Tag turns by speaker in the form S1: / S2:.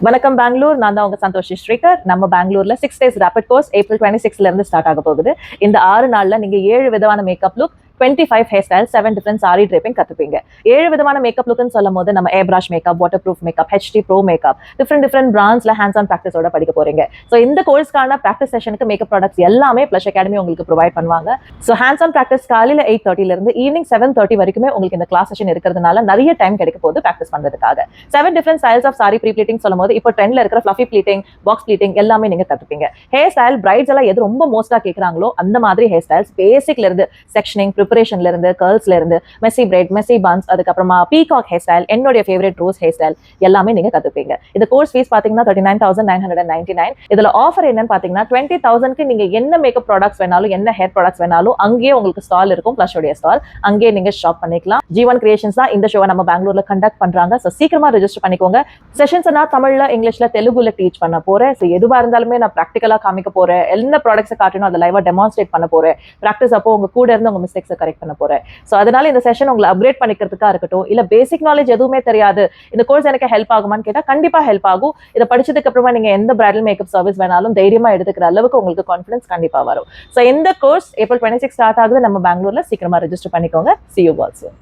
S1: வணக்கம் பெங்களூர். நான் தான் உங்க சந்தோஷ் ஸ்ரீகர். நம்ம பெங்களூர்ல 6 days ரேபிட் கோர்ஸ் April 26 இருந்து ஸ்டார்ட் ஆக போகுது. இந்த 6 நாள்ல நீங்க 7 விதமான makeup look, 25 hairstyle, 7 different sari draping கத்துப்பீங்க. 7 விதமான மேக்கப் லுக்னு சொல்லும் போது நம்ம airbrush makeup, waterproof makeup, HD pro makeup, different பிராண்ட்ஸ்ல ஹேண்ட்ஸ் ஆன் ப்ராக்டிஸோட படிக்க போறீங்க. ஸோ இந்த கோர்ஸ்க்கான ப்ராக்டிஸ் செஷனுக்கு மேக்கப் ப்ராடக்ட்ஸ் எல்லாமே ப்ளஷ் அகாடமி உங்களுக்கு ப்ரொவைட் பண்ணுவாங்க. ஸோ ஹேண்ட்ஸ் ஆன் ப்ராக்டிஸ் காலையில 8:30 இருந்து ஈவினிங் 7:30 வரைக்குமே உங்களுக்கு இந்த கிளாஸ் செஷன் இருக்கிறதுனால நிறைய டைம் கிடைக்க போகுது ப்ராக்டிஸ் பண்றதுக்காக. 7 different styles of sari pre pleating சொல்லும் போது இப்போ ட்ரெண்ட்ல இருக்கிற ஃப்ளஃபி ப்ளீட்டிங், பாக்ஸ் ப்ளீட்டிங் எல்லாமே நீங்க கத்துப்பீங்க. ஹேர் ஸ்டைல் பிரைட்ஸ் எல்லாம் எது ரொம்ப மோஸ்டா கேட்கறாங்களோ அந்த மாதிரி ஹேர் ஸ்டைல்ஸ் பேசிக்ல இருந்து செக்ஷனிங், ப்ரிப்பரேஷன்ல இருந்து கர்ல்ஸ்ல இருந்து மெஸ்ஸி பிரைட், மெஸ்ஸி பன்ஸ், அதுக்கப்புறமா பீகாக் ஹேர் ஸ்டைல், என்னுடைய ஃபேவரட் ரோஸ் ஹேர் ஸ்டைல் எல்லாமே நீங்க கத்துப்பீங்க. இந்த கோர்ஸ் ஃபீஸ் பாத்தீங்கன்னா 39,999. இதுல ஆஃபர் என்னன்னு பாத்தீங்கன்னா 20,000க்கு நீங்க என்ன மேக்கப் ப்ராடக்ட்ஸ் வேணாலும், என்ன ஹேர் ப்ராடக்ட்ஸ் வேணாலும் அங்கேயே உங்களுக்கு ஸ்டால் இருக்கும், பிளஷோடைய ஸ்டால். அங்கேயே நீங்க ஷாப் பண்ணிக்கலாம். G1 கிரியேஷன்ஸ் தான் இந்த ஷோவை நம்ம பெங்களூர்ல கண்டக்ட் பண்றாங்க. ஸோ சீக்கிரமா ரெஜிஸ்டர் பண்ணிக்கோங்க. செஷன்ஸ் நான் தமிழ்ல, இங்கிலீஷ்ல, தெலுங்குல டீச் பண்ண போறேன். ஸோ எதுவா இருந்தாலுமே நான் ப்ராக்டிகலா காமிக்க போறேன். என்ன ப்ராடக்ட்ஸ் காட்டணும் அதை லைவா டெமான்ஸ்ட்ரேட் பண்ண போறேன். ப்ராக்டிஸ் அப்போ உங்க கூட இருந்து உங்க மிஸ்டேக்ஸை கரெக்ட் பண்ண போறேன். ஸோ அதனால இந்த செஷன் உங்களை அப்கிரேட் பண்ணிக்கிறதுக்கா இருக்கட்டும், இல்ல பேசிக் நாலேஜ் எதுவுமே தெரியாது, இந்த கோர்ஸ் எனக்கு ஹெல்ப் ஆகுமான்னு கேட்டா கண்டிப்பா ஹெல்ப் ஆகும். இதை படிச்சதுக்கு அப்புறமா நீங்க எந்த பிரைடல் மேக்கப் சர்வீஸ் வேணாலும் தைரியமா எடுத்துக்கிற அளவுக்கு உங்களுக்கு கான்ஃபிடன்ஸ் கண்டிப்பா வரும். ஸோ இந்த கோர்ஸ் April 26 ஸ்டார்ட் ஆகுது நம்ம பெங்களூர்ல. சீக்கிரமா ரெஜிஸ்டர் பண்ணிக்கோங்க. See you all soon.